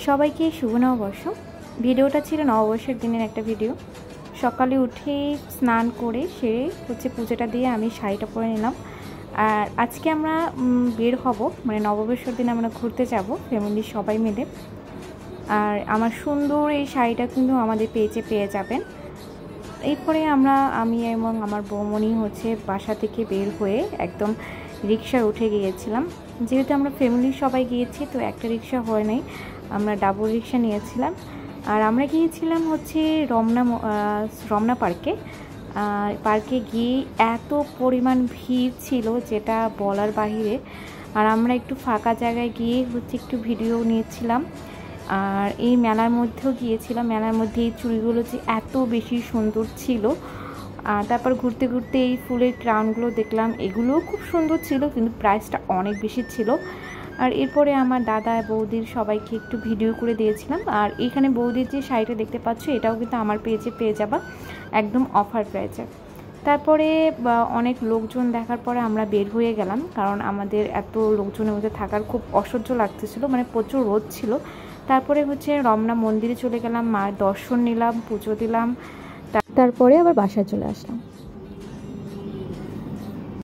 সবাইকে শুভ নববর্ষ। ভিডিওটা ছিল নববর্ষের দিনের একটা ভিডিও। সকালে উঠে স্নান করে সেরে পুজোটা দিয়ে আমি শাড়িটা পরে নিলাম। আর আজকে আমরা বের হব, মানে নববর্ষের দিন আমরা ঘুরতে যাব ফ্যামিলির সবাই মিলে। আর আমার সুন্দর এই শাড়িটা কিন্তু আমাদের পেজে পেয়ে যাবেন। এরপরে আমি এবং আমার বৌমনি বাসা থেকে বের হয়ে একদম রিক্সায় উঠে গিয়েছিলাম। যেহেতু আমরা ফ্যামিলির সবাই গিয়েছি, তো একটা রিক্সা হয় নাই, আমরা ডাবল রিক্সা নিয়েছিলাম। আর আমরা গিয়েছিলাম রমনা পার্কে। পার্কে গিয়ে এত পরিমাণ ভিড় ছিল যেটা বলার বাহিরে। আর আমরা একটু ফাঁকা জায়গায় গিয়ে একটু ভিডিও নিয়েছিলাম। আর এই মেলার মধ্যেও গিয়েছিলাম। মেলার মধ্যে এই চুড়িগুলো যে এত বেশি সুন্দর ছিল। আর তারপর ঘুরতে ঘুরতে এই ফুলের ক্রাউনগুলো দেখলাম, এগুলোও খুব সুন্দর ছিল, কিন্তু প্রাইসটা অনেক বেশি ছিল। আর এরপরে আমার দাদা বৌদির সবাইকে একটু ভিডিও করে দিয়েছিলাম। আর এখানে বৌদির যে শাড়িটা দেখতে পাচ্ছ, এটাও কিন্তু আমার পেজে পেয়ে যাবা একদম অফার প্রাইসে। তারপরে অনেক লোকজন দেখার পরে আমরা বের হয়ে গেলাম, কারণ আমাদের এত লোকজনের মধ্যে থাকার খুব অসহ্য লাগতেছিল, মানে প্রচুর রোদ ছিল। তারপরে রমনা মন্দিরে চলে গেলাম, মার দর্শন নিলাম, পুজো দিলাম, তারপরে আবার বাসায় চলে আসলাম।